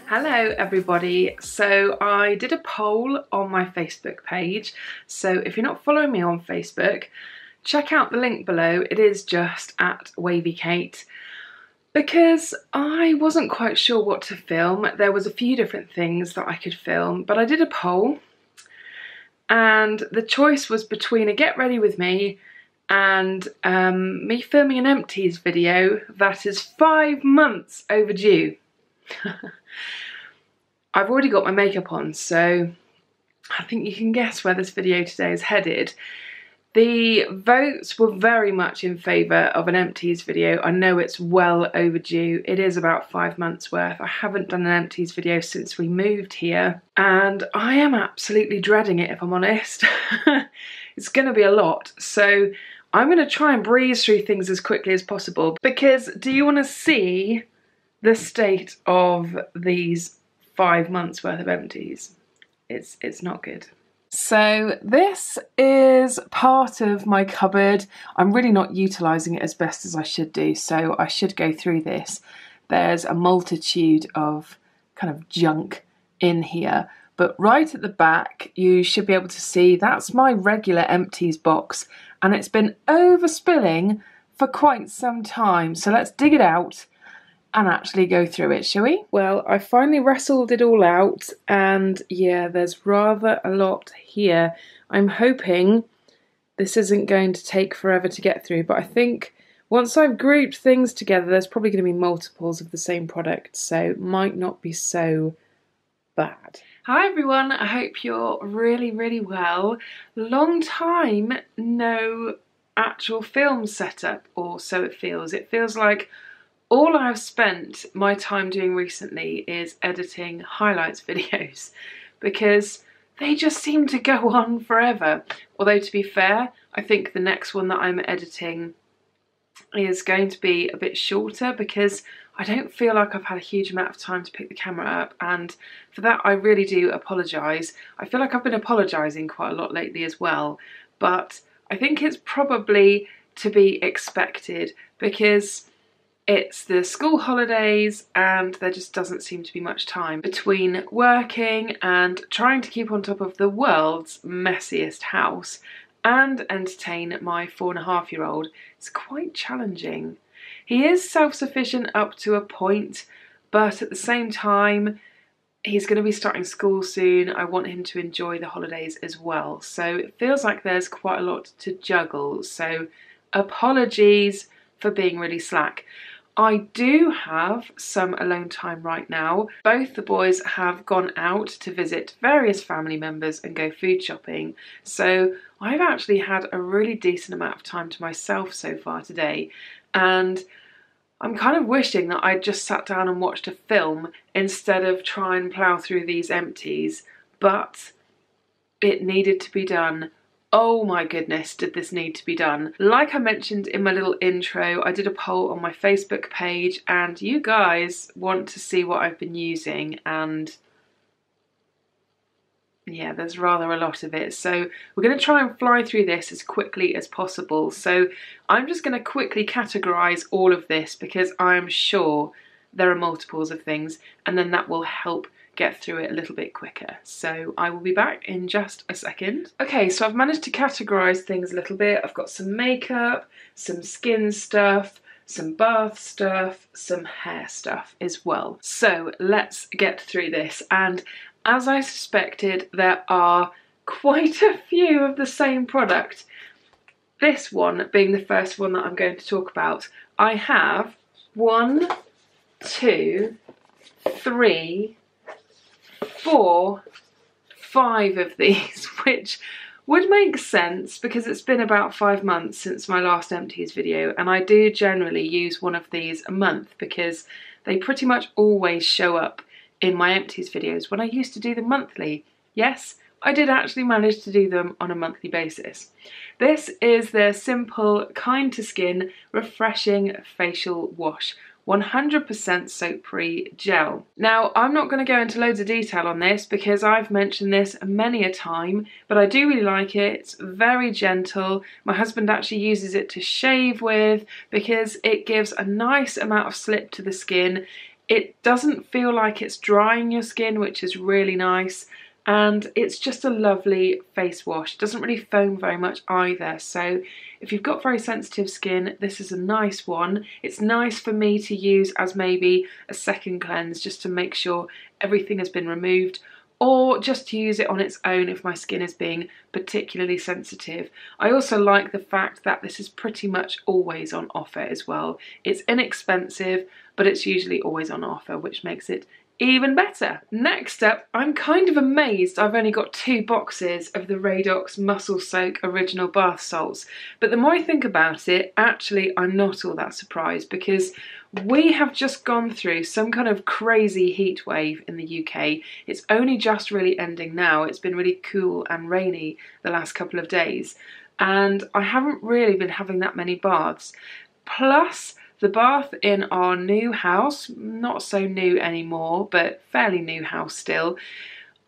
Hello everybody, so I did a poll on my Facebook page, so if you're not following me on Facebook, check out the link below. It is just at WavyKate, because I wasn't quite sure what to film. There was a few different things that I could film, but I did a poll and the choice was between a get ready with me and me filming an Empties video that is 5 months overdue. I've already got my makeup on, so I think you can guess where this video today is headed. The votes were very much in favour of an Empties video. I know it's well overdue. It is about 5 months worth. I haven't done an Empties video since we moved here, and I am absolutely dreading it, if I'm honest. It's going to be a lot, so I'm going to try and breeze through things as quickly as possible, because do you want to see the state of these 5 months worth of Empties? It's not good. So this is part of my cupboard. I'm really not utilising it as best as I should do, so I should go through this. There's a multitude of kind of junk in here, but right at the back you should be able to see that's my regular Empties box, and it's been overspilling for quite some time. So let's dig it out and actually go through it, shall we? Well, I finally wrestled it all out, and yeah, there's rather a lot here. I'm hoping this isn't going to take forever to get through, but I think once I've grouped things together, there's probably going to be multiples of the same product, so it might not be so bad. Hi everyone, I hope you're really well. Long time no actual film setup, or so it feels. It feels like all I've spent my time doing recently is editing highlights videos, because they just seem to go on forever. Although, to be fair, I think the next one that I'm editing is going to be a bit shorter, because I don't feel like I've had a huge amount of time to pick the camera up, and for that I really do apologise. I feel like I've been apologising quite a lot lately as well, but I think it's probably to be expected, because it's the school holidays and there just doesn't seem to be much time between working and trying to keep on top of the world's messiest house and entertain my 4.5-year-old. It's quite challenging. He is self-sufficient up to a point, but at the same time, he's going to be starting school soon. I want him to enjoy the holidays as well. So it feels like there's quite a lot to juggle. So apologies for being really slack. I do have some alone time right now. Both the boys have gone out to visit various family members and go food shopping. So I've actually had a really decent amount of time to myself so far today. And I'm kind of wishing that I'd just sat down and watched a film instead of try and plough through these Empties. But it needed to be done. Oh my goodness, did this need to be done. Like I mentioned in my little intro, I did a poll on my Facebook page and you guys want to see what I've been using, and yeah, there's rather a lot of it. So we're going to try and fly through this as quickly as possible. So I'm just going to quickly categorise all of this, because I'm sure there are multiples of things, and then that will help get through it a little bit quicker. So I will be back in just a second. Okay, so I've managed to categorise things a little bit. I've got some makeup, some skin stuff, some bath stuff, some hair stuff as well. So let's get through this. And as I suspected, there are quite a few of the same product. This one being the first one that I'm going to talk about. I have 1, 2, 3, 4, 5 of these, which would make sense because it's been about 5 months since my last Empties video, and I do generally use one of these a month because they pretty much always show up in my Empties videos when I used to do them monthly. Yes, I did actually manage to do them on a monthly basis. This is their simple, kind to skin, refreshing facial wash. 100% soap-free gel. Now, I'm not going to go into loads of detail on this because I've mentioned this many a time, but I do really like it. It's very gentle. My husband actually uses it to shave with because it gives a nice amount of slip to the skin. It doesn't feel like it's drying your skin, which is really nice. And it's just a lovely face wash. It doesn't really foam very much either. So if you've got very sensitive skin, this is a nice one. It's nice for me to use as maybe a second cleanse just to make sure everything has been removed, or just to use it on its own if my skin is being particularly sensitive. I also like the fact that this is pretty much always on offer as well. It's inexpensive, but it's usually always on offer, which makes it even better. Next up, I'm kind of amazed I've only got 2 boxes of the Radox Muscle Soak Original Bath Salts, but the more I think about it, actually I'm not all that surprised, because we have just gone through some kind of crazy heat wave in the UK. It's only just really ending now. It's been really cool and rainy the last couple of days, and I haven't really been having that many baths. Plus, the bath in our new house, not so new anymore, but fairly new house still,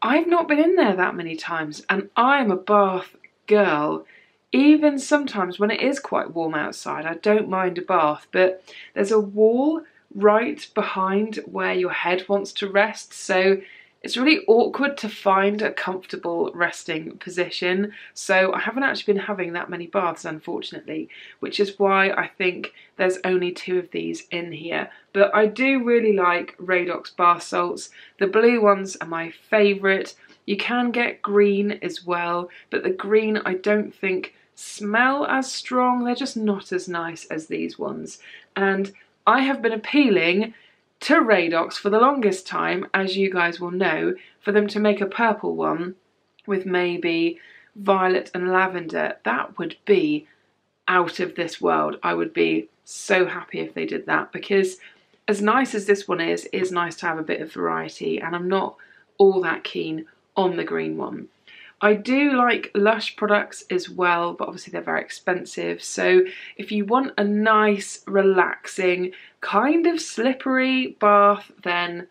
I've not been in there that many times, and I'm a bath girl. Even sometimes when it is quite warm outside, I don't mind a bath, but there's a wall right behind where your head wants to rest, so it's really awkward to find a comfortable resting position. So I haven't actually been having that many baths, unfortunately, which is why I think there's only 2 of these in here. But I do really like Radox bath salts. The blue ones are my favourite. You can get green as well, but the green I don't think smell as strong. They're just not as nice as these ones. And I have been appealing to Radox for the longest time, as you guys will know, for them to make a purple one with maybe violet and lavender. That would be out of this world. I would be so happy if they did that, because as nice as this one is, it is nice to have a bit of variety, and I'm not all that keen on the green one. I do like Lush products as well, but obviously they're very expensive. So if you want a nice, relaxing, kind of slippery bath, then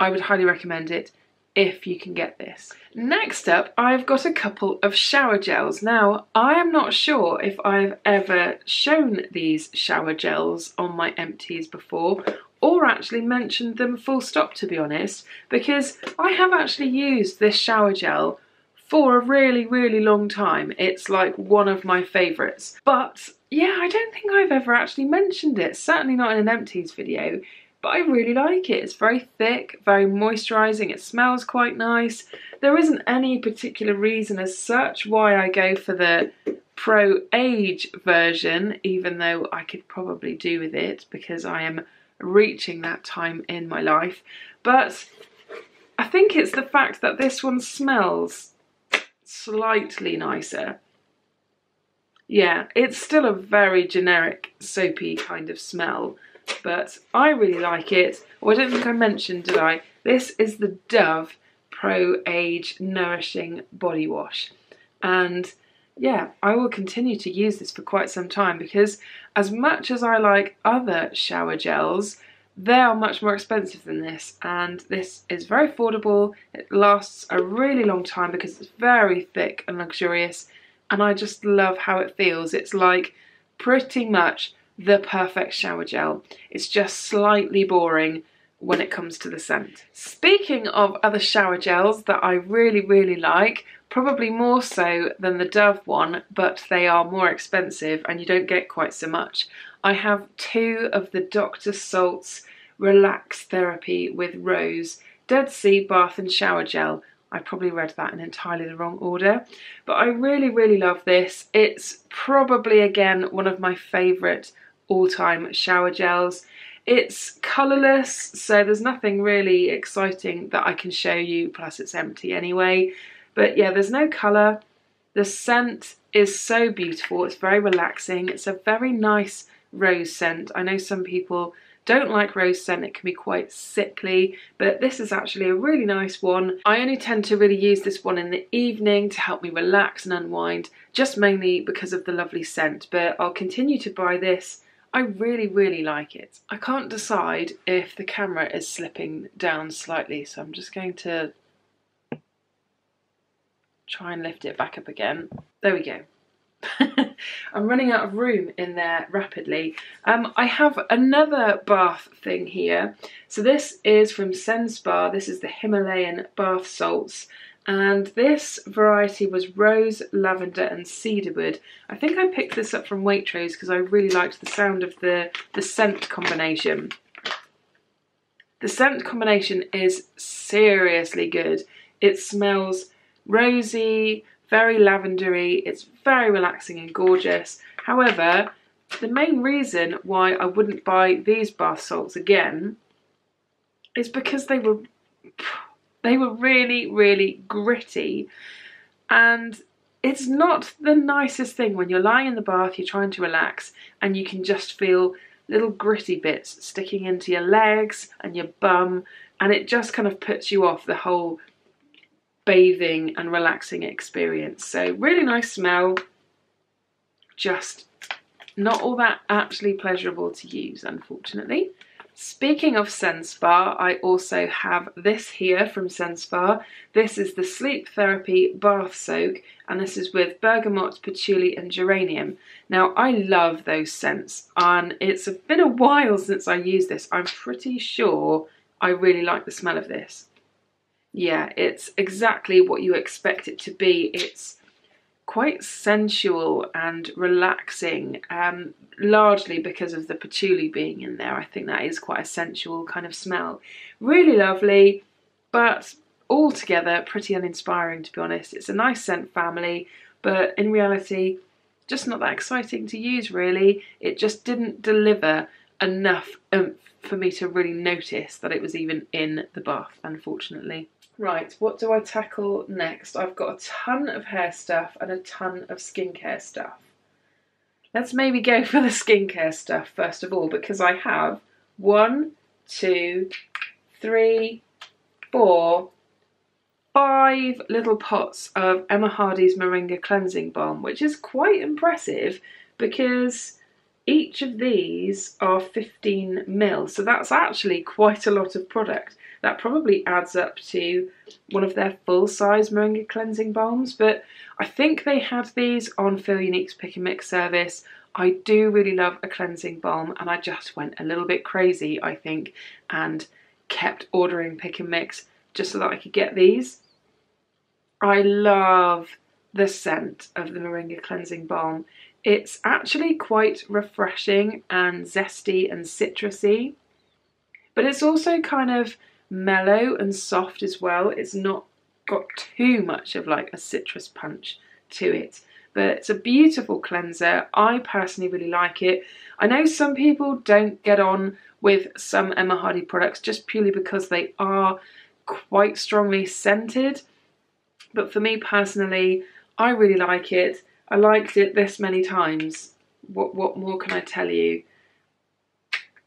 I would highly recommend it if you can get this. Next up, I've got a couple of shower gels. Now, I am not sure if I've ever shown these shower gels on my Empties before, or actually mentioned them full stop, to be honest, because I have actually used this shower gel for a really, really long time. It's like one of my favourites. But yeah, I don't think I've ever actually mentioned it, certainly not in an Empties video, but I really like it. It's very thick, very moisturising, it smells quite nice. There isn't any particular reason as such why I go for the Pro Age version, even though I could probably do with it because I am reaching that time in my life. But I think it's the fact that this one smells slightly nicer. Yeah, it's still a very generic soapy kind of smell, but I really like it. Oh, I don't think I mentioned, did I? This is the Dove Pro Age Nourishing Body Wash, and yeah, I will continue to use this for quite some time, because as much as I like other shower gels, they are much more expensive than this, and this is very affordable. It lasts a really long time because it's very thick and luxurious, and I just love how it feels. It's like pretty much the perfect shower gel. It's just slightly boring when it comes to the scent. Speaking of other shower gels that I really, really like, probably more so than the Dove one, but they are more expensive and you don't get quite so much, I have 2 of the Dr. Salt's Relax Therapy with Rose Dead Sea Bath and Shower Gel. I probably read that in entirely the wrong order, but I really, really love this. It's probably, again, one of my favourite all-time shower gels. It's colourless, so there's nothing really exciting that I can show you, plus it's empty anyway. But yeah, there's no colour. The scent is so beautiful. It's very relaxing. It's a very nice rose scent. I know some people don't like rose scent, it can be quite sickly, but this is actually a really nice one. I only tend to really use this one in the evening to help me relax and unwind, just mainly because of the lovely scent, but I'll continue to buy this. I really, really like it. I can't decide if the camera is slipping down slightly, so I'm just going to try and lift it back up again. There we go. I'm running out of room in there rapidly. I have another bath thing here. So this is from Senspa. This is the Himalayan bath salts. And this variety was rose, lavender and cedarwood. I think I picked this up from Waitrose because I really liked the sound of the scent combination. The scent combination is seriously good. It smells rosy, very lavendery, it's very relaxing and gorgeous. However, the main reason why I wouldn't buy these bath salts again is because they were really, really gritty, and it's not the nicest thing when you're lying in the bath, you're trying to relax, and you can just feel little gritty bits sticking into your legs and your bum, and it just kind of puts you off the whole bathing and relaxing experience. So really nice smell, just not all that actually pleasurable to use, unfortunately. Speaking of Senspa, I also have this here from Senspa. This is the Sleep Therapy Bath Soak, and this is with bergamot, patchouli and geranium. Now, I love those scents, and it's been a while since I used this. I'm pretty sure I really like the smell of this. Yeah, it's exactly what you expect it to be. It's quite sensual and relaxing, largely because of the patchouli being in there. I think that is quite a sensual kind of smell. Really lovely, but altogether pretty uninspiring, to be honest. It's a nice scent family, but in reality, just not that exciting to use, really. It just didn't deliver enough for me to really notice that it was even in the bath, unfortunately. Right, what do I tackle next? I've got a ton of hair stuff and a ton of skincare stuff. Let's maybe go for the skincare stuff first of all, because I have 1, 2, 3, 4, 5 little pots of Emma Hardie's Moringa cleansing balm, which is quite impressive because each of these are 15 ml, so that's actually quite a lot of product. That probably adds up to one of their full-size Moringa cleansing balms, but I think they had these on Feel Unique's Pick and Mix service. I do really love a cleansing balm, and I just went a little bit crazy, I think, and kept ordering Pick and Mix just so that I could get these. I love the scent of the Moringa cleansing balm. It's actually quite refreshing and zesty and citrusy, but it's also kind of mellow and soft as well. It's not got too much of like a citrus punch to it, but it's a beautiful cleanser. I personally really like it. I know some people don't get on with some Emma Hardie products just purely because they are quite strongly scented, but for me personally, I really like it. I liked it this many times. What more can I tell you?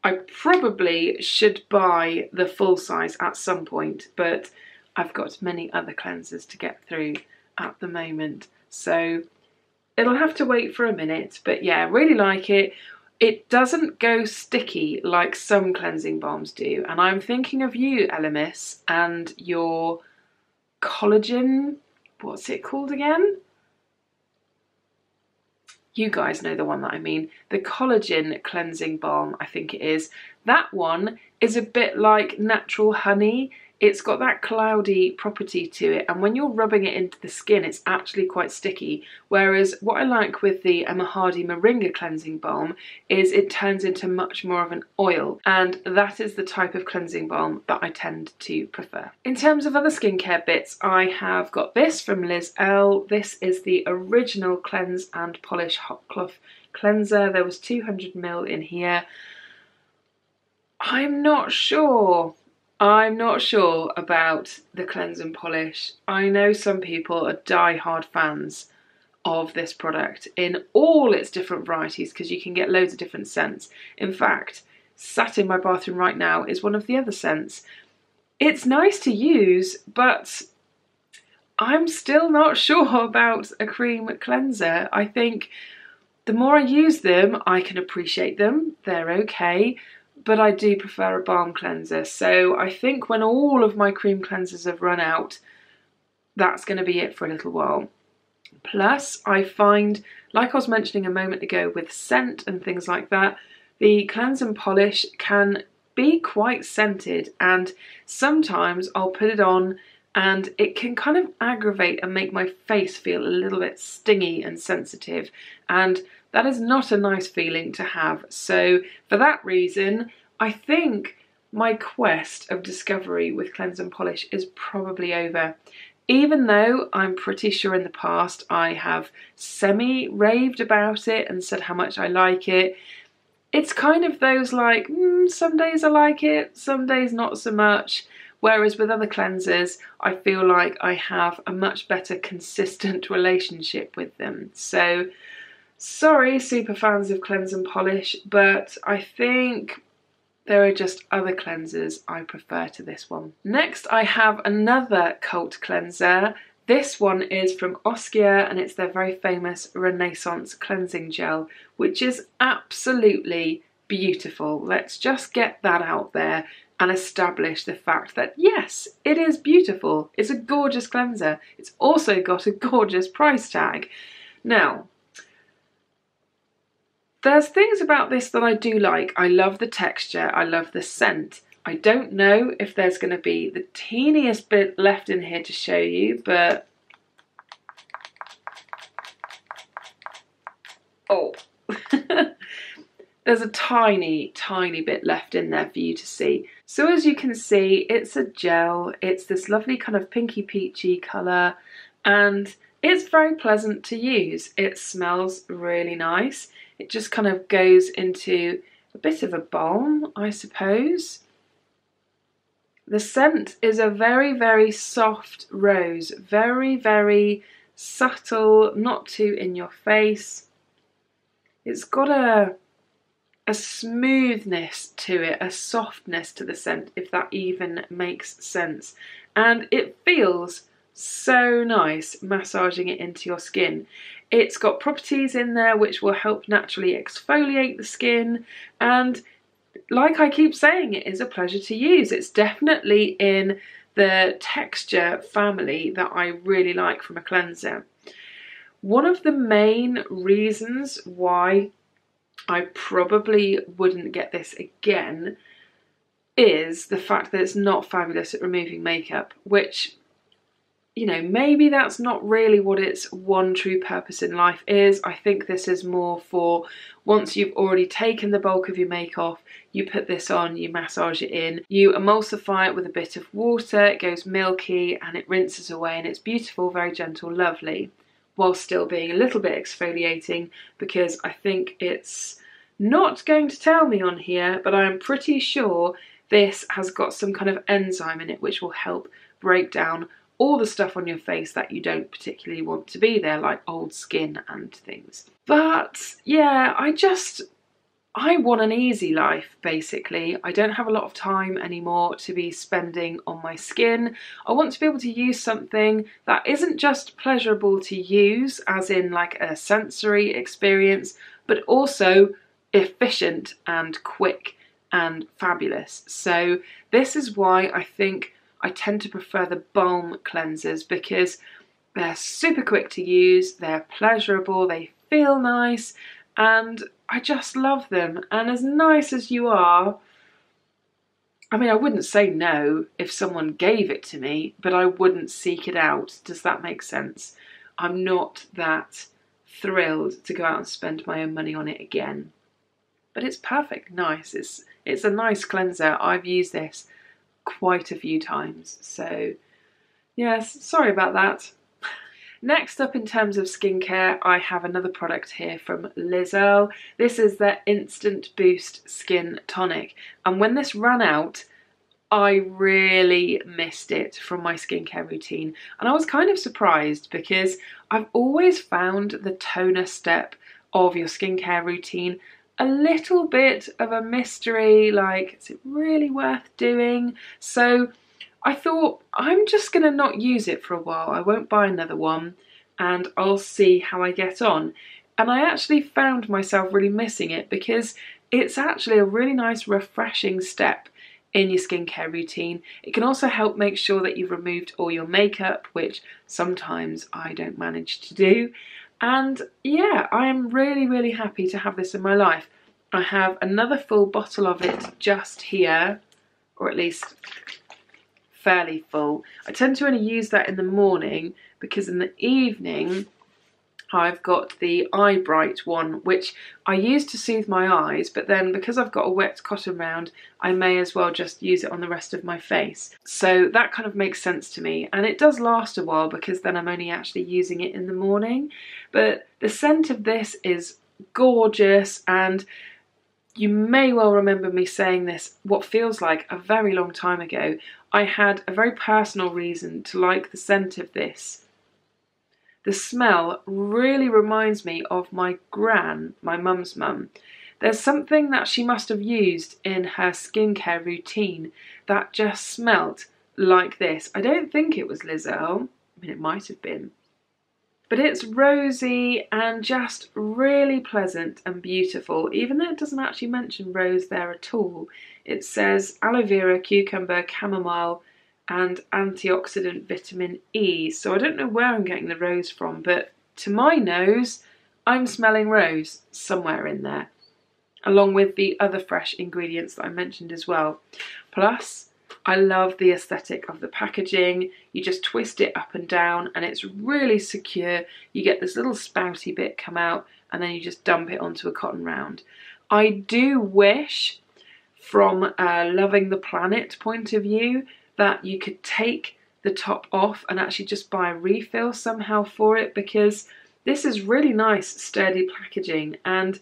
I probably should buy the full size at some point, but I've got many other cleansers to get through at the moment, so it'll have to wait for a minute. But yeah, really like it. It doesn't go sticky like some cleansing balms do, and I'm thinking of you, Elemis, and your collagen, what's it called again? You guys know the one that I mean. The collagen cleansing balm, I think it is. That one is a bit like natural honey. It's got that cloudy property to it, and when you're rubbing it into the skin, it's actually quite sticky. Whereas what I like with the Emma Hardie Moringa cleansing balm is it turns into much more of an oil, and that is the type of cleansing balm that I tend to prefer. In terms of other skincare bits, I have got this from Liz Earle. This is the original Cleanse and Polish Hot Cloth Cleanser. There was 200 ml in here. I'm not sure about the cleanse and polish. I know some people are die-hard fans of this product in all its different varieties because you can get loads of different scents. In fact, sat in my bathroom right now is one of the other scents. It's nice to use, but I'm still not sure about a cream cleanser. I think the more I use them, I can appreciate them. They're okay. But I do prefer a balm cleanser, so I think when all of my cream cleansers have run out, that's going to be it for a little while. Plus, I find, like I was mentioning a moment ago with scent and things like that, the cleanse and polish can be quite scented, and sometimes I'll put it on and it can kind of aggravate and make my face feel a little bit stingy and sensitive, and that is not a nice feeling to have. So for that reason, I think my quest of discovery with cleanse and polish is probably over. Even though I'm pretty sure in the past I have semi-raved about it and said how much I like it, it's kind of those like, some days I like it, some days not so much. Whereas with other cleansers, I feel like I have a much better consistent relationship with them. So, sorry super fans of cleanse and polish, but I think there are just other cleansers I prefer to this one. Next, I have another cult cleanser. This one is from Oskia, and it's their very famous Renaissance Cleansing Gel, which is absolutely beautiful. Let's just get that out there and establish the fact that yes, it is beautiful. It's a gorgeous cleanser. It's also got a gorgeous price tag. Now, there's things about this that I do like. I love the texture, I love the scent. I don't know if there's going to be the teeniest bit left in here to show you, but oh, there's a tiny, tiny bit left in there for you to see. So as you can see, it's a gel. It's this lovely kind of pinky peachy colour, and it's very pleasant to use. It smells really nice. It just kind of goes into a bit of a balm, I suppose. The scent is a very, very soft rose, very, very subtle, not too in your face. It's got a smoothness to it, a softness to the scent, if that even makes sense. And it feels so nice massaging it into your skin. It's got properties in there which will help naturally exfoliate the skin, and like I keep saying, it is a pleasure to use. It's definitely in the texture family that I really like from a cleanser. One of the main reasons why I probably wouldn't get this again is the fact that it's not fabulous at removing makeup, which, you know, maybe that's not really what its one true purpose in life is. I think this is more for once you've already taken the bulk of your make off, you put this on, you massage it in, you emulsify it with a bit of water, it goes milky and it rinses away, and it's beautiful, very gentle, lovely, while still being a little bit exfoliating, because I think it's not going to tell me on here, but I'm pretty sure this has got some kind of enzyme in it which will help break down all the stuff on your face that you don't particularly want to be there, like old skin and things. But yeah, I want an easy life, basically. I don't have a lot of time anymore to be spending on my skin. I want to be able to use something that isn't just pleasurable to use, as in like a sensory experience, but also efficient and quick and fabulous. So this is why I think I tend to prefer the Balm cleansers, because they're super quick to use, they're pleasurable, they feel nice, and I just love them. And as nice as you are, I mean, I wouldn't say no if someone gave it to me, but I wouldn't seek it out. Does that make sense? I'm not that thrilled to go out and spend my own money on it again. But it's perfect, nice. It's a nice cleanser. I've used this quite a few times, so yes, sorry about that. Next up in terms of skincare, I have another product here from Earle. This is their Instant Boost Skin Tonic, and when this ran out, I really missed it from my skincare routine, and I was kind of surprised because I've always found the toner step of your skincare routine a little bit of a mystery, like, is it really worth doing? So I thought, I'm just gonna not use it for a while. I won't buy another one and I'll see how I get on. And I actually found myself really missing it because it's actually a really nice refreshing step in your skincare routine. It can also help make sure that you've removed all your makeup, which sometimes I don't manage to do. And yeah, I am really happy to have this in my life. I have another full bottle of it just here, or at least fairly full. I tend to only use that in the morning because in the evening I've got the Eye Bright one, which I use to soothe my eyes, but then because I've got a wet cotton round, I may as well just use it on the rest of my face. So that kind of makes sense to me, and it does last a while because then I'm only actually using it in the morning. But the scent of this is gorgeous, and you may well remember me saying this, what feels like a very long time ago. I had a very personal reason to like the scent of this. The smell really reminds me of my gran, my mum's mum. There's something that she must have used in her skincare routine that just smelt like this. I don't think it was Liz Earle. I mean, it might have been. But it's rosy and just really pleasant and beautiful, even though it doesn't actually mention rose there at all. It says aloe vera, cucumber, chamomile, and antioxidant vitamin E. So I don't know where I'm getting the rose from, but to my nose, I'm smelling rose somewhere in there, along with the other fresh ingredients that I mentioned as well. Plus, I love the aesthetic of the packaging. You just twist it up and down and it's really secure. You get this little spouty bit come out and then you just dump it onto a cotton round. I do wish, from a loving the planet point of view, that you could take the top off and actually just buy a refill somehow for it, because this is really nice sturdy packaging and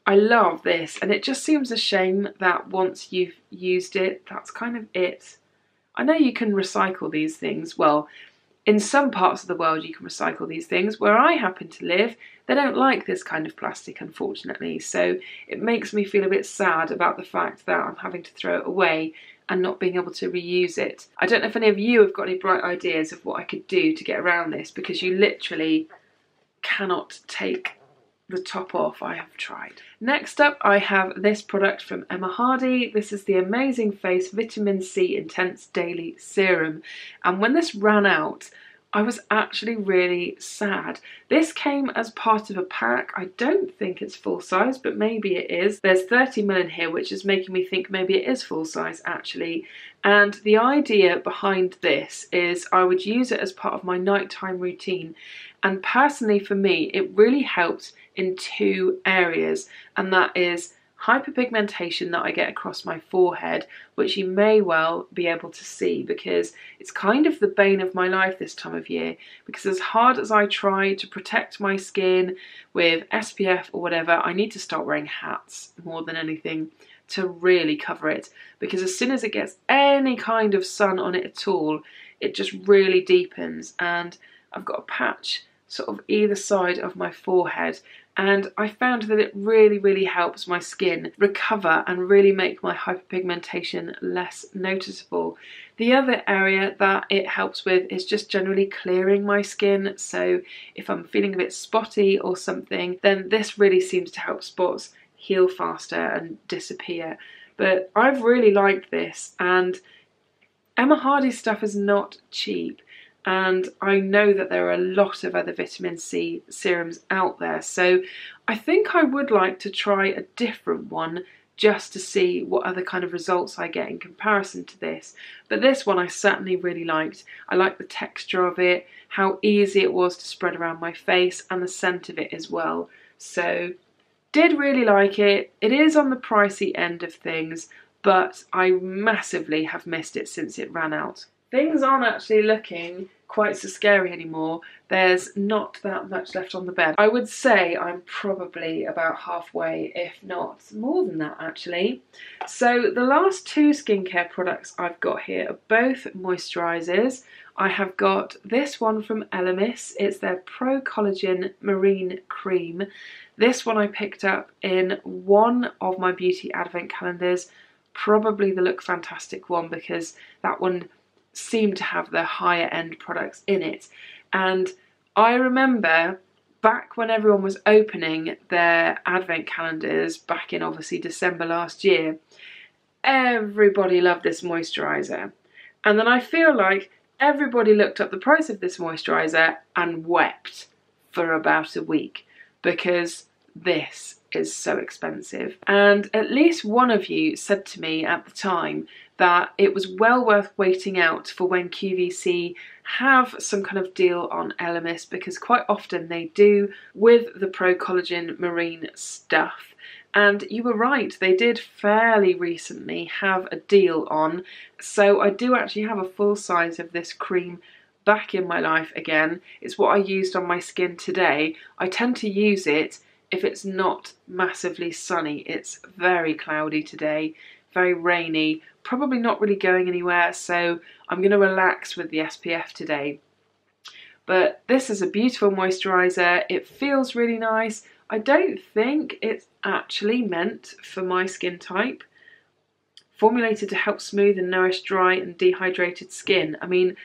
I love this, and it just seems a shame that once you've used it, that's kind of it. I know you can recycle these things. Well, in some parts of the world you can recycle these things. Where I happen to live, they don't like this kind of plastic, unfortunately, so it makes me feel a bit sad about the fact that I'm having to throw it away and not being able to reuse it. I don't know if any of you have got any bright ideas of what I could do to get around this, because you literally cannot take the top off. I have tried. Next up, I have this product from Hardie. This is the Amazing Face Vitamin C Intense Daily Serum, and when this ran out, I was actually really sad. This came as part of a pack. I don't think it's full size, but maybe it is. There's 30ml in here, which is making me think maybe it is full size actually. And the idea behind this is I would use it as part of my nighttime routine. And personally for me, it really helps in two areas, and that is hyperpigmentation that I get across my forehead, which you may well be able to see because it's kind of the bane of my life this time of year, because as hard as I try to protect my skin with SPF or whatever, I need to start wearing hats more than anything to really cover it, because as soon as it gets any kind of sun on it at all, it just really deepens. And I've got a patch sort of either side of my forehead, and I found that it really helps my skin recover and really make my hyperpigmentation less noticeable. The other area that it helps with is just generally clearing my skin, so if I'm feeling a bit spotty or something, then this really seems to help spots heal faster and disappear. But I've really liked this, and Hardie stuff is not cheap. And I know that there are a lot of other vitamin C serums out there, so I think I would like to try a different one just to see what other kind of results I get in comparison to this. But this one I certainly really liked. I liked the texture of it, how easy it was to spread around my face, and the scent of it as well. So did really like it. It is on the pricey end of things, but I massively have missed it since it ran out. Things aren't actually looking quite so scary anymore. There's not that much left on the bed. I would say I'm probably about halfway, if not more than that actually. So the last two skincare products I've got here are both moisturisers. I have got this one from Elemis. It's their Pro-Collagen Marine Cream. This one I picked up in one of my beauty advent calendars, probably the Look Fantastic one, because that one seemed to have the higher end products in it. And I remember back when everyone was opening their advent calendars back in obviously December last year, everybody loved this moisturiser. And then I feel like everybody looked up the price of this moisturiser and wept for about a week because this is so expensive. And at least one of you said to me at the time that it was well worth waiting out for when QVC have some kind of deal on Elemis, because quite often they do with the Pro-Collagen marine stuff. And you were right, they did fairly recently have a deal on. So I do actually have a full size of this cream back in my life again. It's what I used on my skin today. I tend to use it if it's not massively sunny. It's very cloudy today, very rainy, probably not really going anywhere, so I'm going to relax with the SPF today. But this is a beautiful moisturiser. It feels really nice. I don't think it's actually meant for my skin type. Formulated to help smooth and nourish dry and dehydrated skin. I mean,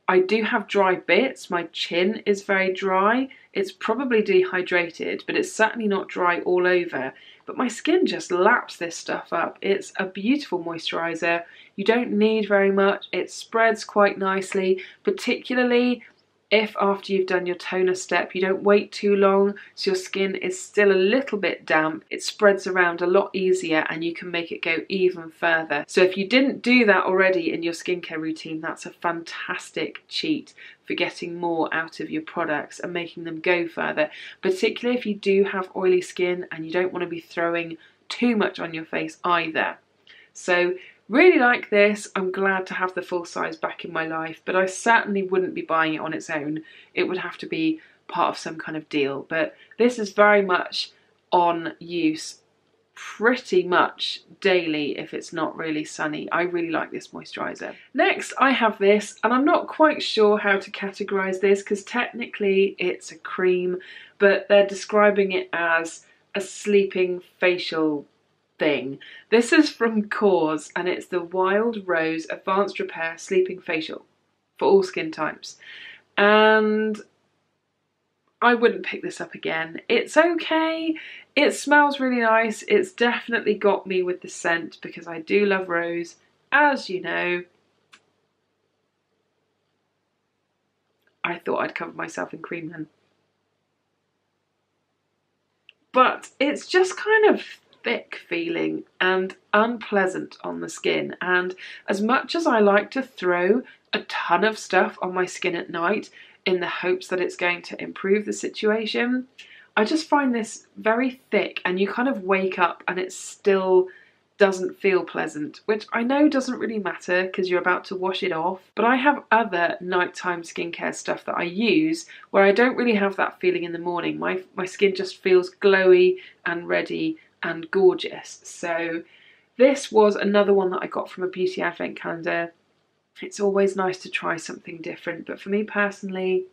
I do have dry bits. My chin is very dry. It's probably dehydrated, but it's certainly not dry all over. But my skin just laps this stuff up. It's a beautiful moisturiser. You don't need very much. It spreads quite nicely, particularly if after you've done your toner step you don't wait too long so your skin is still a little bit damp. It spreads around a lot easier and you can make it go even further. So if you didn't do that already in your skincare routine, that's a fantastic cheat for getting more out of your products and making them go further, particularly if you do have oily skin and you don't want to be throwing too much on your face either. So really like this. I'm glad to have the full size back in my life, but I certainly wouldn't be buying it on its own. It would have to be part of some kind of deal, but this is very much on use pretty much daily if it's not really sunny. I really like this moisturiser. Next I have this, and I'm not quite sure how to categorise this because technically it's a cream, but they're describing it as a sleeping facial thing. This is from Korres and it's the Wild Rose Advanced Repair Sleeping Facial for all skin types. And I wouldn't pick this up again. It's okay. It smells really nice. It's definitely got me with the scent because I do love rose, as you know. I thought I'd cover myself in cream then. But it's just kind of thick feeling and unpleasant on the skin, and as much as I like to throw a ton of stuff on my skin at night in the hopes that it's going to improve the situation, I just find this very thick and you kind of wake up and it still doesn't feel pleasant, which I know doesn't really matter because you're about to wash it off, but I have other nighttime skincare stuff that I use where I don't really have that feeling in the morning. My skin just feels glowy and ready and gorgeous. So this was another one that I got from a beauty advent calendar. It's always nice to try something different, but for me personally,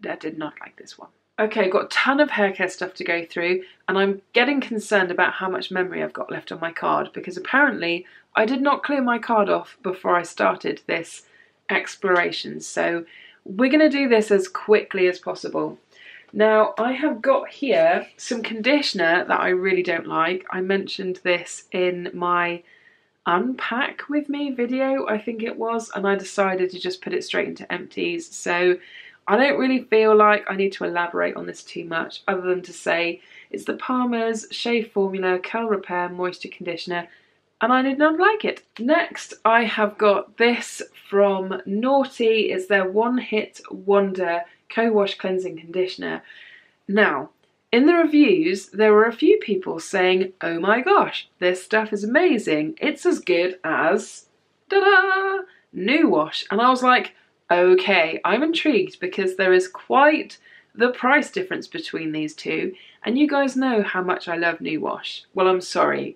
I did not like this one. Okay, got a ton of hair care stuff to go through, and I'm getting concerned about how much memory I've got left on my card because apparently I did not clear my card off before I started this exploration. So we're going to do this as quickly as possible. Now, I have got here some conditioner that I really don't like. I mentioned this in my Unpack With Me video, I think it was, and I decided to just put it straight into Empties. So I don't really feel like I need to elaborate on this too much other than to say it's the Palmer's Shea Formula Curl Repair Moisture Conditioner, and I did not like it. Next, I have got this from Noughty. It's their One Hit Wonder Co-Wash Cleansing Conditioner. Now, in the reviews, there were a few people saying, oh my gosh, this stuff is amazing. It's as good as, ta-da, New Wash. And I was like, okay, I'm intrigued because there is quite the price difference between these two. And you guys know how much I love New Wash. Well, I'm sorry.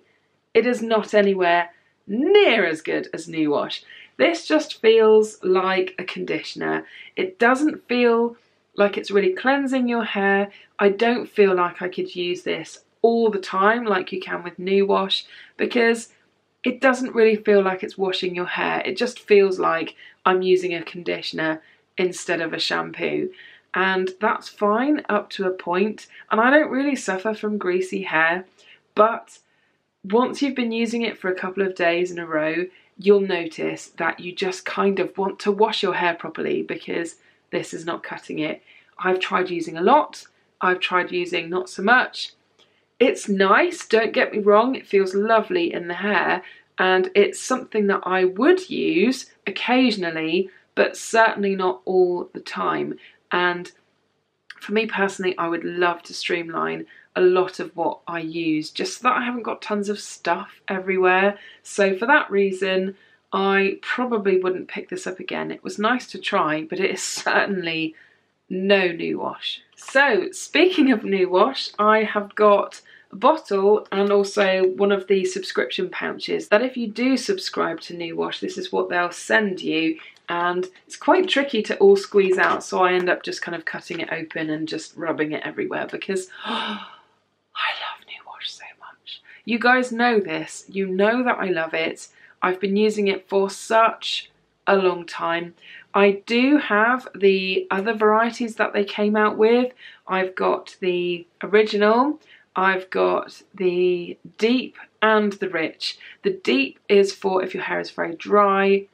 It is not anywhere near as good as New Wash. This just feels like a conditioner. It doesn't feel like it's really cleansing your hair. I don't feel like I could use this all the time like you can with New Wash because it doesn't really feel like it's washing your hair. It just feels like I'm using a conditioner instead of a shampoo. And that's fine up to a point. And I don't really suffer from greasy hair, but once you've been using it for a couple of days in a row, you'll notice that you just kind of want to wash your hair properly because this is not cutting it. I've tried using a lot, I've tried using not so much. It's nice, don't get me wrong, it feels lovely in the hair, and it's something that I would use occasionally, but certainly not all the time. And for me personally, I would love to streamline a lot of what I use, just so that I haven't got tons of stuff everywhere. So for that reason, I probably wouldn't pick this up again. It was nice to try, but it is certainly no new wash. So speaking of new wash, I have got a bottle and also one of the subscription pouches that if you do subscribe to New Wash, this is what they'll send you. And it's quite tricky to all squeeze out, so I end up just kind of cutting it open and just rubbing it everywhere because I love New Wash so much. You guys know this, you know that I love it. I've been using it for such a long time. I do have the other varieties that they came out with. I've got the original, I've got the deep and the rich. The deep is for if your hair is very dry.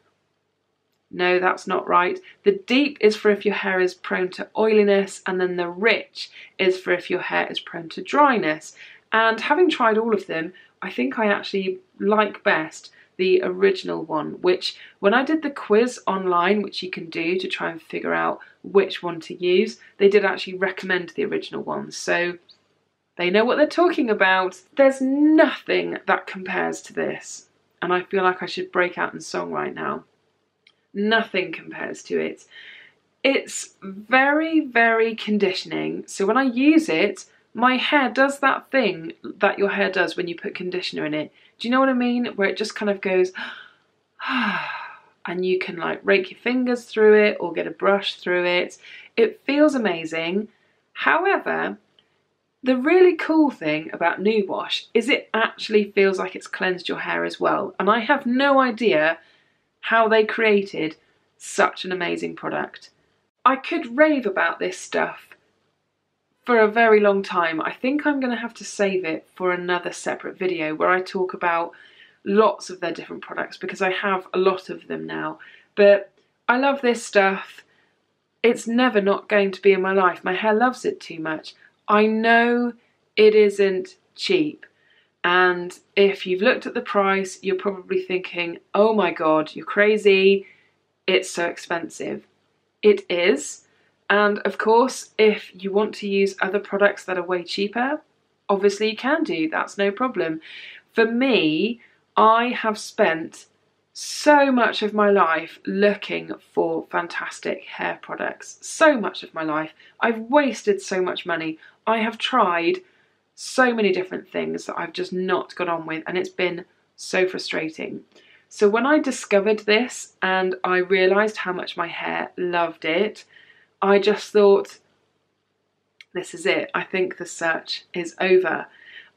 No, that's not right. The deep is for if your hair is prone to oiliness, and then the rich is for if your hair is prone to dryness. And having tried all of them, I think I actually like best the original one, which when I did the quiz online, which you can do to try and figure out which one to use, they did actually recommend the original one. So they know what they're talking about. There's nothing that compares to this. And I feel like I should break out in song right now. Nothing compares to it. It's very, very conditioning. So when I use it, my hair does that thing that your hair does when you put conditioner in it. Do you know what I mean? Where it just kind of goes, and you can like rake your fingers through it or get a brush through it. It feels amazing. However, the really cool thing about New Wash is it actually feels like it's cleansed your hair as well. And I have no idea how they created such an amazing product. I could rave about this stuff for a very long time. I think I'm going to have to save it for another separate video where I talk about lots of their different products because I have a lot of them now. But I love this stuff. It's never not going to be in my life. My hair loves it too much. I know it isn't cheap. And if you've looked at the price, you're probably thinking, oh my God, you're crazy. It's so expensive. It is. And of course, if you want to use other products that are way cheaper, obviously you can do, that's no problem. For me, I have spent so much of my life looking for fantastic hair products. So much of my life. I've wasted so much money. I have tried so many different things that I've just not got on with, and it's been so frustrating. So when I discovered this and I realised how much my hair loved it, I just thought, this is it. I think the search is over.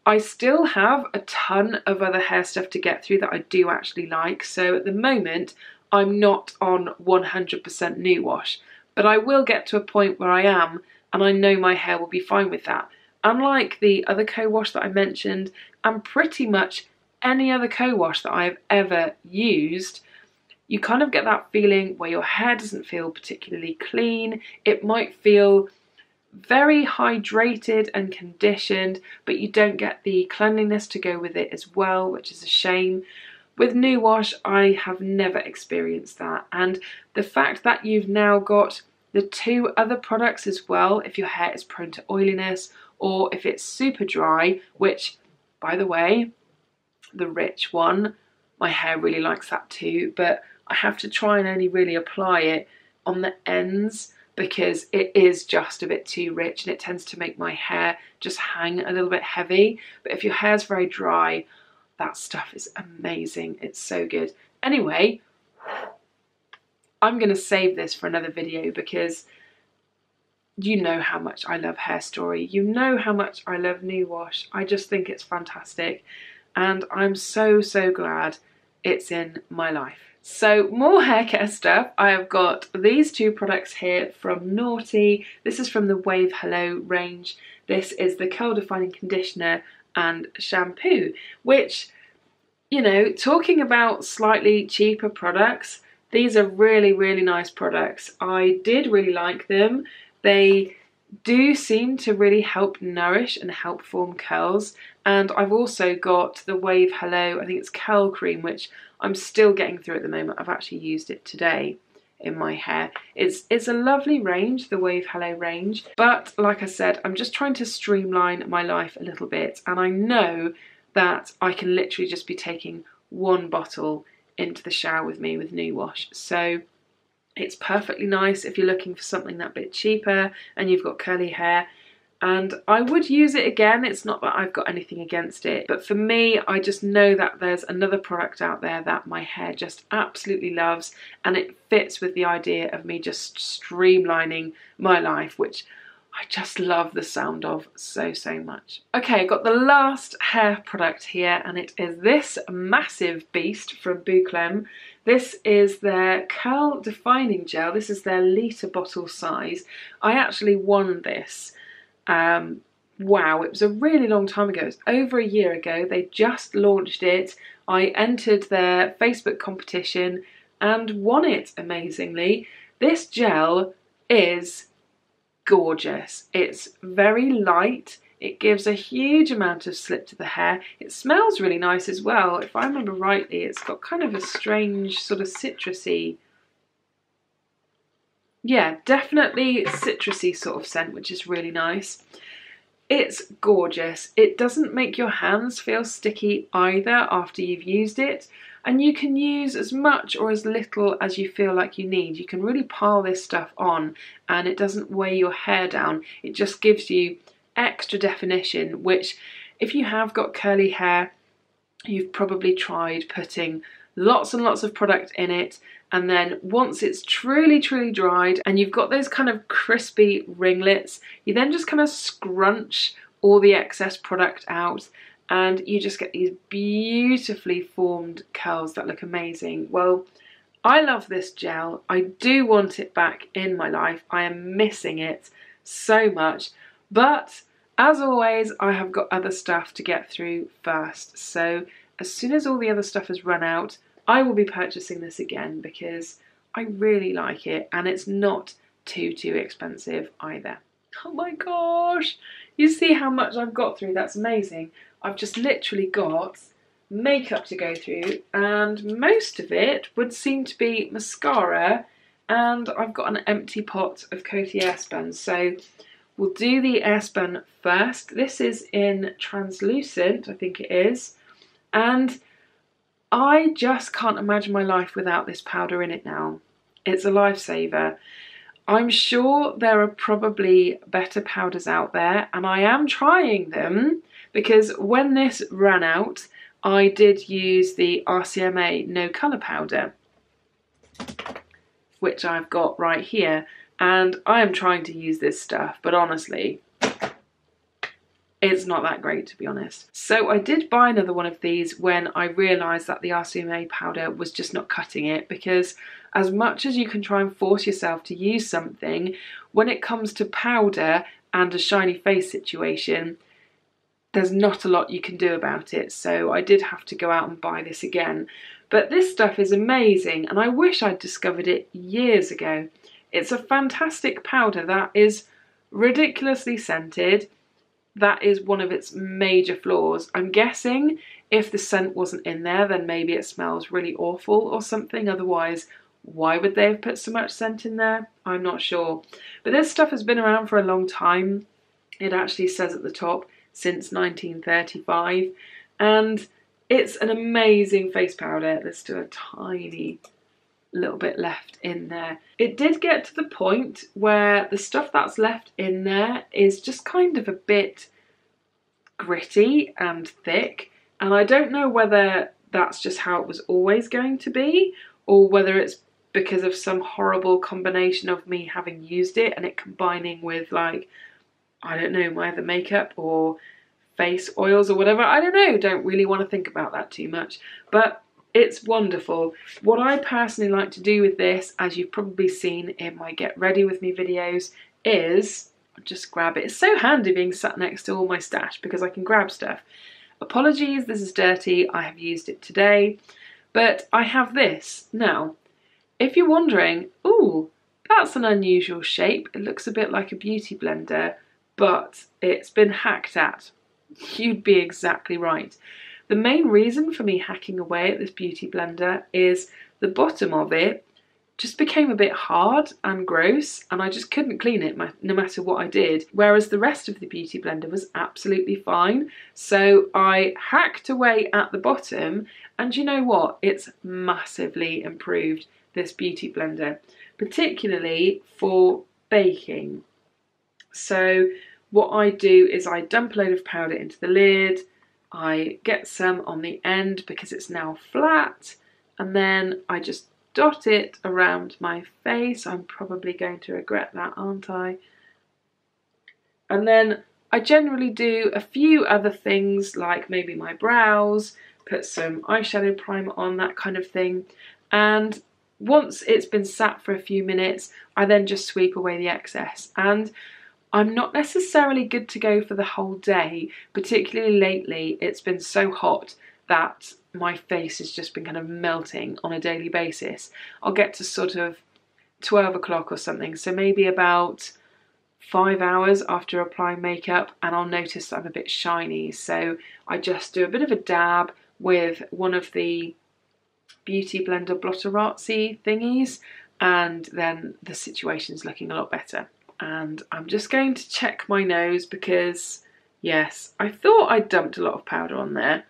I still have a ton of other hair stuff to get through that I do actually like. So at the moment, I'm not on 100% New Wash, but I will get to a point where I am, and I know my hair will be fine with that. Unlike the other co-wash that I mentioned, and pretty much any other co-wash that I've ever used, you kind of get that feeling where your hair doesn't feel particularly clean. It might feel very hydrated and conditioned, but you don't get the cleanliness to go with it as well, which is a shame. With New Wash, I have never experienced that. And the fact that you've now got the two other products as well, if your hair is prone to oiliness or if it's super dry, which, by the way, the rich one, my hair really likes that too, but I have to try and only really apply it on the ends because it is just a bit too rich and it tends to make my hair just hang a little bit heavy. But if your hair's very dry, that stuff is amazing. It's so good. Anyway, I'm going to save this for another video because you know how much I love Hairstory. You know how much I love New Wash. I just think it's fantastic. And I'm so, so glad it's in my life. So more hair care stuff. I have got these two products here from Noughty. This is from the Wave Hello range. This is the curl defining conditioner and shampoo, which, you know, talking about slightly cheaper products, these are really, really nice products. I did really like them. They do seem to really help nourish and help form curls. And I've also got the Wave Hello, I think it's curl cream, which I'm still getting through at the moment. I've actually used it today in my hair. It's a lovely range, the Wave Hello range, but like I said, I'm just trying to streamline my life a little bit, and I know that I can literally just be taking one bottle into the shower with me with New Wash. So it's perfectly nice if you're looking for something that bit cheaper and you've got curly hair. And I would use it again. It's not that I've got anything against it, but for me, I just know that there's another product out there that my hair just absolutely loves, and it fits with the idea of me just streamlining my life, which I just love the sound of so, so much. Okay, got the last hair product here, and it is this massive beast from Boucleme. This is their Curl Defining Gel. This is their litre bottle size. I actually won this. Wow, it was a really long time ago. It was over a year ago. They just launched it. I entered their Facebook competition and won it amazingly. This gel is gorgeous. It's very light. It gives a huge amount of slip to the hair. It smells really nice as well. If I remember rightly, it's got kind of a strange sort of citrusy, yeah, definitely citrusy sort of scent, which is really nice. It's gorgeous. It doesn't make your hands feel sticky either after you've used it, and you can use as much or as little as you feel like you need. You can really pile this stuff on and it doesn't weigh your hair down. It just gives you extra definition, which if you have got curly hair, you've probably tried putting lots and lots of product in it, and then once it's truly dried and you've got those kind of crispy ringlets, you then just kind of scrunch all the excess product out and you just get these beautifully formed curls that look amazing. Well, I love this gel. I do want it back in my life. I am missing it so much, but as always, I have got other stuff to get through first. So as soon as all the other stuff has run out, I will be purchasing this again because I really like it and it's not too expensive either. Oh my gosh, you see how much I've got through? That's amazing. I've just literally got makeup to go through, and most of it would seem to be mascara, and I've got an empty pot of Coty Airspun. So we'll do the Airspun first. This is in translucent, I think it is, and I just can't imagine my life without this powder in it now. It's a lifesaver. I'm sure there are probably better powders out there, and I am trying them because when this ran out, I did use the RCMA No Colour powder, which I've got right here, and I am trying to use this stuff, but honestly, it's not that great, to be honest. So I did buy another one of these when I realised that the RCMA powder was just not cutting it, because as much as you can try and force yourself to use something, when it comes to powder and a shiny face situation, there's not a lot you can do about it. So I did have to go out and buy this again. But this stuff is amazing, and I wish I'd discovered it years ago. It's a fantastic powder that is ridiculously scented. That is one of its major flaws. I'm guessing if the scent wasn't in there, then maybe it smells really awful or something. Otherwise, why would they have put so much scent in there? I'm not sure. But this stuff has been around for a long time. It actually says at the top, since 1935. And it's an amazing face powder. There's still a tiny little bit left in there. It did get to the point where the stuff that's left in there is just kind of a bit gritty and thick, and I don't know whether that's just how it was always going to be or whether it's because of some horrible combination of me having used it and it combining with, like, I don't know, my other makeup or face oils or whatever. I don't know, don't really want to think about that too much, but it's wonderful. What I personally like to do with this, as you've probably seen in my Get Ready With Me videos, is I'll just grab it. It's so handy being sat next to all my stash because I can grab stuff. Apologies, this is dirty. I have used it today, but I have this. Now, if you're wondering, ooh, that's an unusual shape. It looks a bit like a beauty blender, but it's been hacked at. You'd be exactly right. The main reason for me hacking away at this beauty blender is the bottom of it just became a bit hard and gross, and I just couldn't clean it no matter what I did, whereas the rest of the beauty blender was absolutely fine. So I hacked away at the bottom, and you know what? It's massively improved, this beauty blender, particularly for baking. So what I do is I dump a load of powder into the lid, I get some on the end because it's now flat, and then I just dot it around my face. I'm probably going to regret that, aren't I? And then I generally do a few other things, like maybe my brows, put some eyeshadow primer on, that kind of thing. And once it's been sat for a few minutes, I then just sweep away the excess. And I'm not necessarily good to go for the whole day, particularly lately. It's been so hot that my face has just been kind of melting on a daily basis. I'll get to sort of 12 o'clock or something, so maybe about 5 hours after applying makeup, and I'll notice that I'm a bit shiny. So I just do a bit of a dab with one of the Beauty Blender Blotterazzi thingies, and then the situation's looking a lot better. And I'm just going to check my nose because, yes, I thought I dumped a lot of powder on there.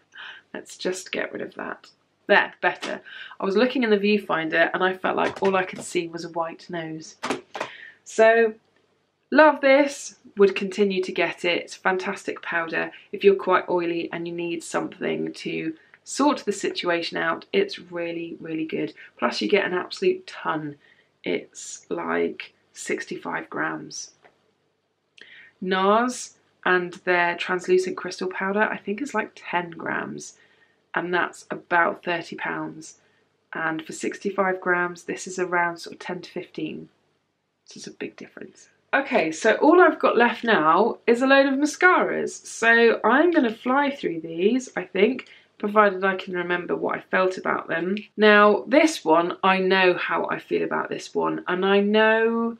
Let's just get rid of that. There, better. I was looking in the viewfinder and I felt like all I could see was a white nose. So, love this. Would continue to get it. It's fantastic powder. If you're quite oily and you need something to sort the situation out, it's really, really good. Plus you get an absolute ton. It's like 65 grams. NARS and their translucent crystal powder, I think is like 10 grams. And that's about £30. And for 65 grams, this is around sort of 10 to 15. So it's a big difference. Okay, so all I've got left now is a load of mascaras. So I'm going to fly through these, I think, provided I can remember what I felt about them. Now, this one, I know how I feel about this one. And I know,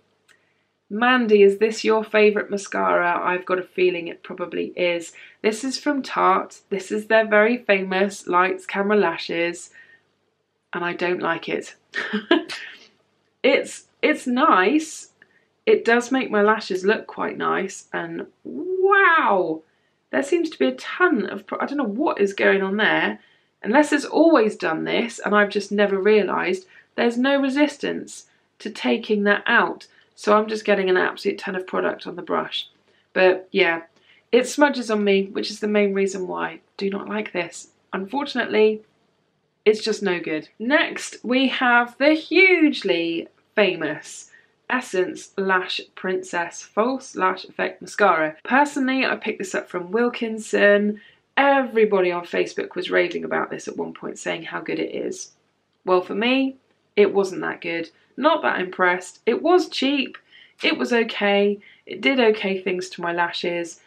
Mandy, is this your favourite mascara? I've got a feeling it probably is. This is from Tarte. This is their very famous Lights, Camera, Lashes. And I don't like it. It's nice. It does make my lashes look quite nice. And wow! There seems to be a ton of, I don't know what is going on there. Unless it's always done this and I've just never realised, there's no resistance to taking that out. So I'm just getting an absolute ton of product on the brush. But yeah, it smudges on me, which is the main reason why I do not like this. Unfortunately, it's just no good. Next, we have the hugely famous Essence Lash Princess False Lash Effect Mascara. Personally, I picked this up from Wilkinson. Everybody on Facebook was raving about this at one point, saying how good it is. Well, for me, it wasn't that good. Not that impressed. It was cheap. It was okay. It did okay things to my lashes.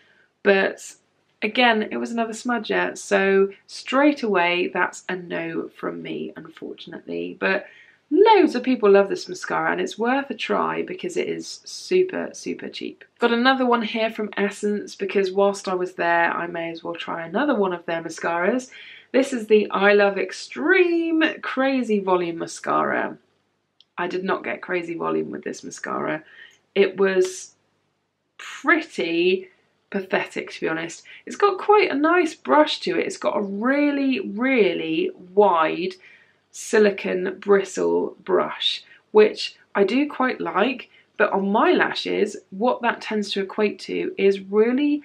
But again, it was another smudger. So straight away, that's a no from me, unfortunately. But loads of people love this mascara and it's worth a try because it is super, super cheap. Got another one here from Essence because whilst I was there, I may as well try another one of their mascaras. This is the I Love Extreme Crazy Volume Mascara. I did not get crazy volume with this mascara. It was pretty pathetic, to be honest. It's got quite a nice brush to it. It's got a really, really wide silicone bristle brush, which I do quite like, but on my lashes, what that tends to equate to is really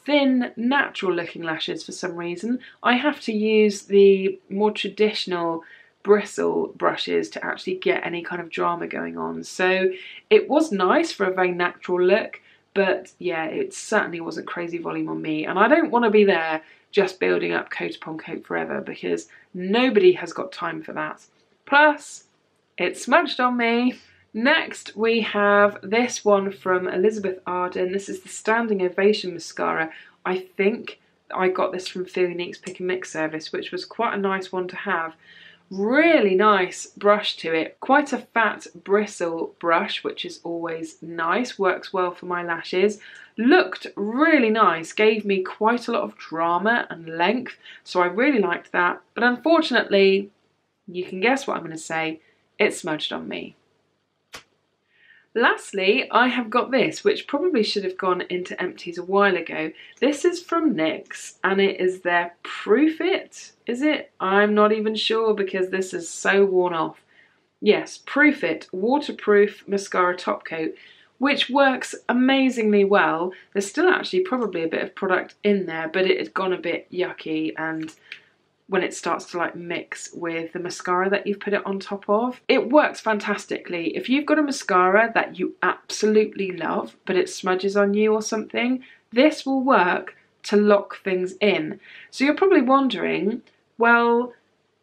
thin, natural looking lashes for some reason. I have to use the more traditional bristle brushes to actually get any kind of drama going on. So it was nice for a very natural look, but yeah, it certainly wasn't crazy volume on me. And I don't want to be there just building up coat upon coat forever because nobody has got time for that. Plus, it smudged on me. Next we have this one from Elizabeth Arden. This is the Standing Ovation Mascara. I think I got this from Feelunique's Pick and Mix service, which was quite a nice one to have. Really nice brush to it, quite a fat bristle brush, which is always nice, works well for my lashes. Looked really nice, gave me quite a lot of drama and length, so I really liked that. But unfortunately, you can guess what I'm going to say, it smudged on me. Lastly, I have got this, which probably should have gone into Empties a while ago. This is from NYX, and it is their Proof It, is it? I'm not even sure because this is so worn off. Yes, Proof It, waterproof mascara top coat, which works amazingly well. There's still actually probably a bit of product in there, but it has gone a bit yucky and when it starts to like mix with the mascara that you've put it on top of. It works fantastically. If you've got a mascara that you absolutely love, but it smudges on you or something, this will work to lock things in. So you're probably wondering, well,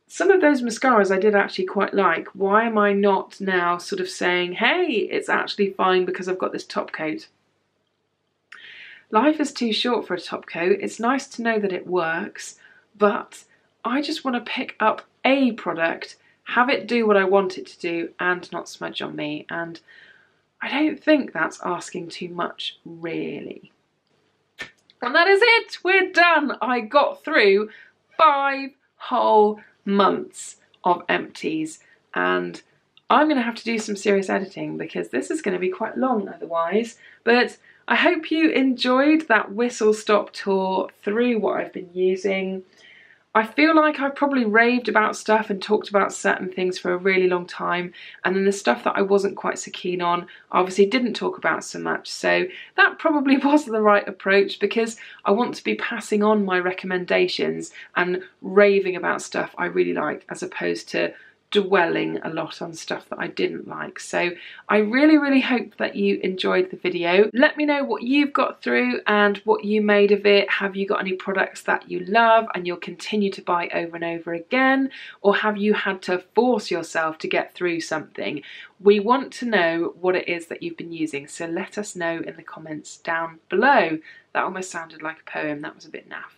some of those mascaras I did actually quite like. Why am I not now sort of saying, hey, it's actually fine because I've got this top coat? Life is too short for a top coat. It's nice to know that it works, but I just want to pick up a product, have it do what I want it to do and not smudge on me, and I don't think that's asking too much, really. And that is it, we're done. I got through 5 whole months of Empties, and I'm going to have to do some serious editing because this is going to be quite long otherwise, but I hope you enjoyed that whistle-stop tour through what I've been using. I feel like I've probably raved about stuff and talked about certain things for a really long time, and then the stuff that I wasn't quite so keen on, I obviously didn't talk about so much, so that probably was the right approach because I want to be passing on my recommendations and raving about stuff I really like as opposed to dwelling a lot on stuff that I didn't like. So I really hope that you enjoyed the video. Let me know what you've got through and what you made of it. Have you got any products that you love and you'll continue to buy over and over again, or have you had to force yourself to get through something? We want to know what it is that you've been using, so let us know in the comments down below. That almost sounded like a poem, that was a bit naff.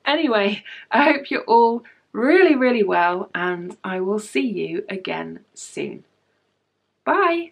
Anyway, I hope you're all really well, and I will see you again soon. Bye!